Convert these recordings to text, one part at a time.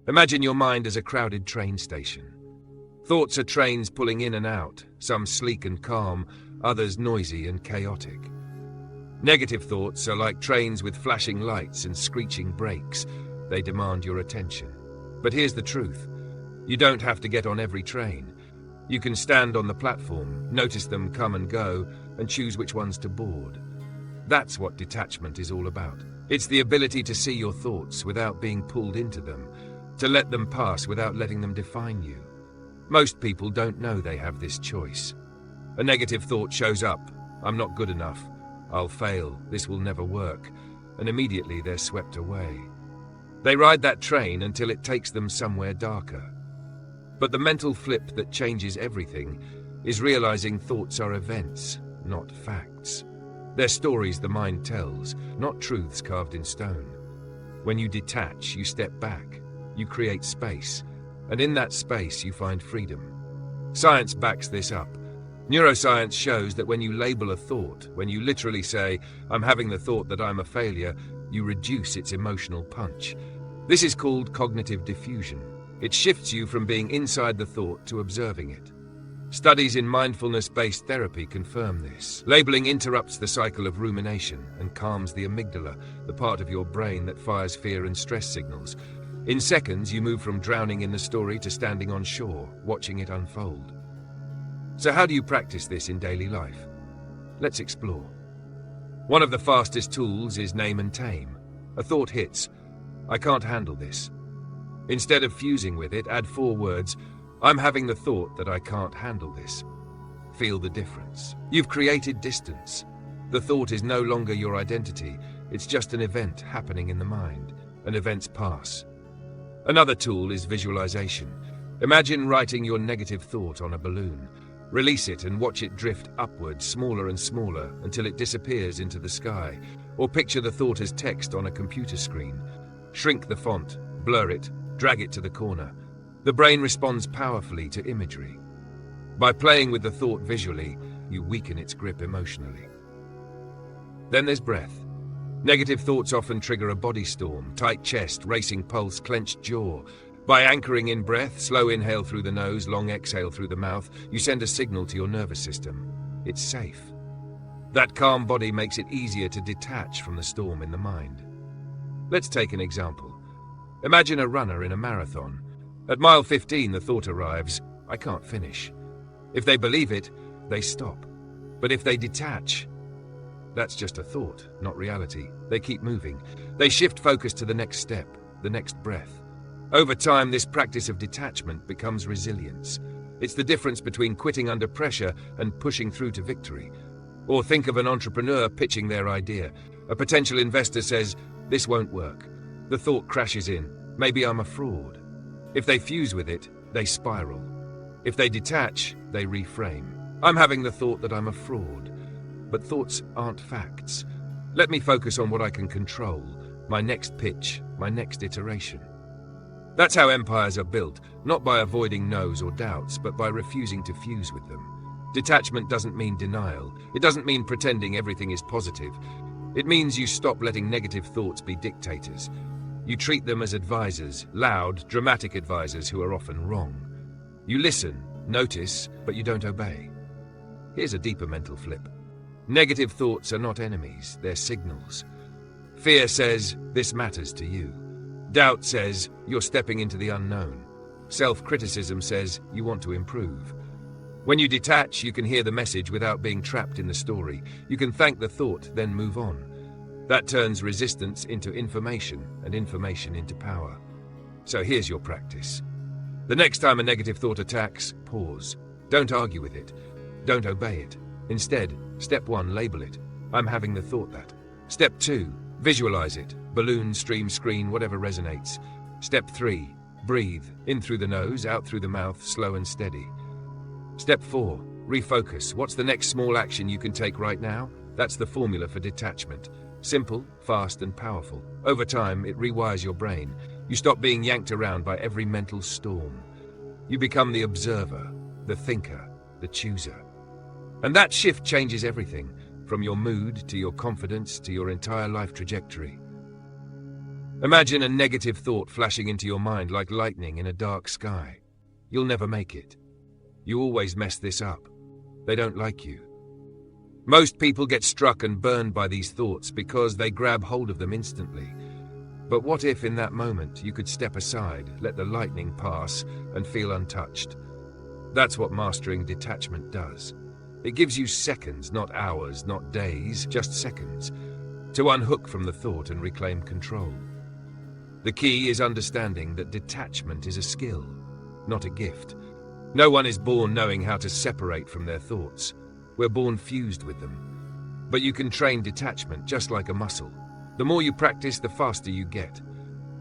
Imagine your mind as a crowded train station. Thoughts are trains pulling in and out, some sleek and calm, others noisy and chaotic. Negative thoughts are like trains with flashing lights and screeching brakes. They demand your attention. But here's the truth. You don't have to get on every train. You can stand on the platform, notice them come and go, and choose which ones to board. That's what detachment is all about. It's the ability to see your thoughts without being pulled into them, to let them pass without letting them define you. Most people don't know they have this choice. A negative thought shows up. I'm not good enough. I'll fail. This will never work. And immediately they're swept away. They ride that train until it takes them somewhere darker. But the mental flip that changes everything is realizing thoughts are events, not facts. They're stories the mind tells, not truths carved in stone. When you detach, you step back. You create space. And in that space, you find freedom. Science backs this up. Neuroscience shows that when you label a thought, when you literally say, I'm having the thought that I'm a failure, you reduce its emotional punch. This is called cognitive diffusion. It shifts you from being inside the thought to observing it. Studies in mindfulness-based therapy confirm this. Labeling interrupts the cycle of rumination and calms the amygdala, the part of your brain that fires fear and stress signals. In seconds, you move from drowning in the story to standing on shore, watching it unfold. So how do you practice this in daily life? Let's explore. One of the fastest tools is name and tame. A thought hits, I can't handle this. Instead of fusing with it, add 4 words, I'm having the thought that I can't handle this. Feel the difference. You've created distance. The thought is no longer your identity. It's just an event happening in the mind, and events pass. Another tool is visualization. Imagine writing your negative thought on a balloon. Release it and watch it drift upwards, smaller and smaller, until it disappears into the sky. Or picture the thought as text on a computer screen. Shrink the font, blur it, drag it to the corner. The brain responds powerfully to imagery. By playing with the thought visually, you weaken its grip emotionally. Then there's breath. Negative thoughts often trigger a body storm, tight chest, racing pulse, clenched jaw. By anchoring in breath, slow inhale through the nose, long exhale through the mouth, you send a signal to your nervous system. It's safe. That calm body makes it easier to detach from the storm in the mind. Let's take an example. Imagine a runner in a marathon. At mile 15, the thought arrives, I can't finish. If they believe it, they stop. But if they detach, that's just a thought, not reality. They keep moving. They shift focus to the next step, the next breath. Over time, this practice of detachment becomes resilience. It's the difference between quitting under pressure and pushing through to victory. Or think of an entrepreneur pitching their idea. A potential investor says, this won't work. The thought crashes in, maybe I'm a fraud. If they fuse with it, they spiral. If they detach, they reframe. I'm having the thought that I'm a fraud. But thoughts aren't facts. Let me focus on what I can control, my next pitch, my next iteration. That's how empires are built, not by avoiding no's or doubts, but by refusing to fuse with them. Detachment doesn't mean denial. It doesn't mean pretending everything is positive. It means you stop letting negative thoughts be dictators. You treat them as advisors, loud, dramatic advisors who are often wrong. You listen, notice, but you don't obey. Here's a deeper mental flip. Negative thoughts are not enemies, they're signals. Fear says, this matters to you. Doubt says, you're stepping into the unknown. Self-criticism says, you want to improve. When you detach, you can hear the message without being trapped in the story. You can thank the thought, then move on. That turns resistance into information, and information into power. So here's your practice. The next time a negative thought attacks, pause. Don't argue with it. Don't obey it. Instead, step 1, label it. I'm having the thought that. Step 2, visualize it. Balloon, stream, screen, whatever resonates. Step 3, breathe. In through the nose, out through the mouth, slow and steady. Step 4, refocus. What's the next small action you can take right now? That's the formula for detachment. Simple, fast, and powerful. Over time, it rewires your brain. You stop being yanked around by every mental storm. You become the observer, the thinker, the chooser. And that shift changes everything, from your mood to your confidence to your entire life trajectory. Imagine a negative thought flashing into your mind like lightning in a dark sky. You'll never make it. You always mess this up. They don't like you. Most people get struck and burned by these thoughts because they grab hold of them instantly. But what if in that moment you could step aside, let the lightning pass, and feel untouched? That's what mastering detachment does. It gives you seconds, not hours, not days, just seconds, to unhook from the thought and reclaim control. The key is understanding that detachment is a skill, not a gift. No one is born knowing how to separate from their thoughts. We're born fused with them. But you can train detachment just like a muscle. The more you practice, the faster you get.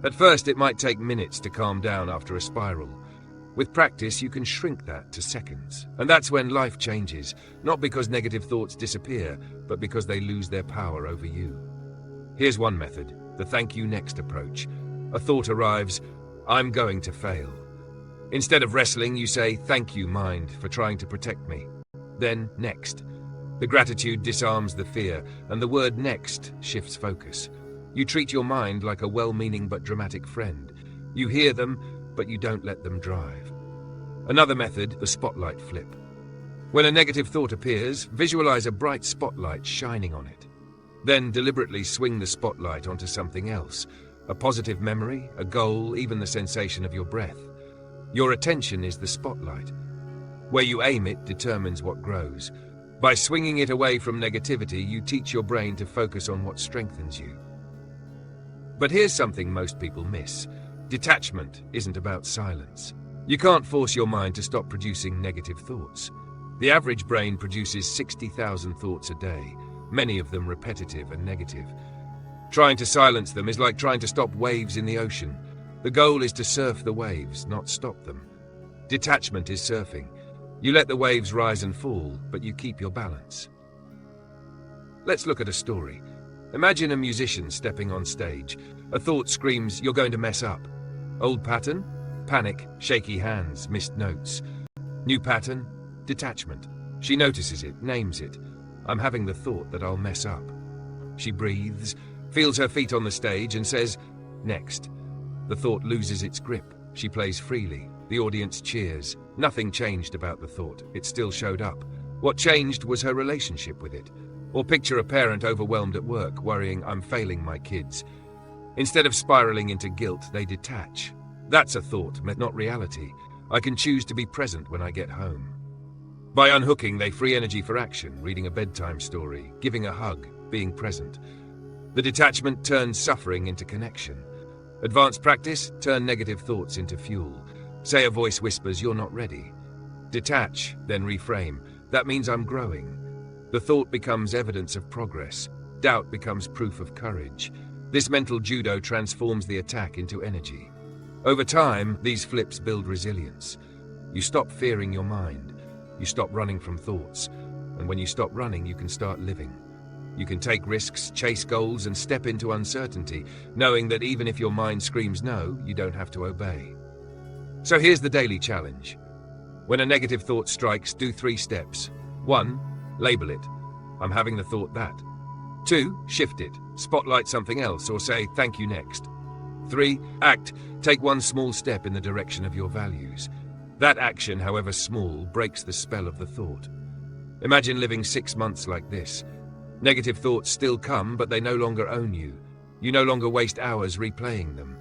At first, it might take minutes to calm down after a spiral. With practice, you can shrink that to seconds. And that's when life changes, not because negative thoughts disappear, but because they lose their power over you. Here's one method, the thank you next approach. A thought arrives, I'm going to fail. Instead of wrestling, you say, thank you, mind, for trying to protect me. Then, next. The gratitude disarms the fear, and the word next shifts focus. You treat your mind like a well-meaning but dramatic friend. You hear them, but you don't let them drive. Another method, the spotlight flip. When a negative thought appears, visualize a bright spotlight shining on it. Then deliberately swing the spotlight onto something else. A positive memory, a goal, even the sensation of your breath. Your attention is the spotlight. Where you aim it determines what grows. By swinging it away from negativity, you teach your brain to focus on what strengthens you. But here's something most people miss. Detachment isn't about silence. You can't force your mind to stop producing negative thoughts. The average brain produces 60,000 thoughts a day, many of them repetitive and negative. Trying to silence them is like trying to stop waves in the ocean. The goal is to surf the waves, not stop them. Detachment is surfing. You let the waves rise and fall, but you keep your balance. Let's look at a story. Imagine a musician stepping on stage. A thought screams, you're going to mess up. Old pattern? Panic, shaky hands, missed notes. New pattern? Detachment. She notices it, names it. I'm having the thought that I'll mess up. She breathes, feels her feet on the stage and says, next. The thought loses its grip. She plays freely. The audience cheers. Nothing changed about the thought. It still showed up. What changed was her relationship with it. Or picture a parent overwhelmed at work, worrying, I'm failing my kids. Instead of spiraling into guilt, they detach. That's a thought, not reality. I can choose to be present when I get home. By unhooking, they free energy for action, reading a bedtime story, giving a hug, being present. The detachment turns suffering into connection. Advanced practice, turn negative thoughts into fuel. Say a voice whispers, you're not ready. Detach, then reframe. That means I'm growing. The thought becomes evidence of progress. Doubt becomes proof of courage. This mental judo transforms the attack into energy. Over time, these flips build resilience. You stop fearing your mind. You stop running from thoughts. And when you stop running, you can start living. You can take risks, chase goals, and step into uncertainty, knowing that even if your mind screams no, you don't have to obey. So here's the daily challenge. When a negative thought strikes, do 3 steps. 1, label it. I'm having the thought that. 2, shift it. Spotlight something else or say thank you next. 3, act. Take one small step in the direction of your values. That action, however small, breaks the spell of the thought. Imagine living 6 months like this. Negative thoughts still come, but they no longer own you. You no longer waste hours replaying them.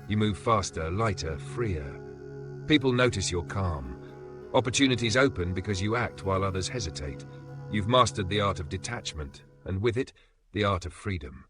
You move faster, lighter, freer. People notice you're calm. Opportunities open because you act while others hesitate. You've mastered the art of detachment, and with it, the art of freedom.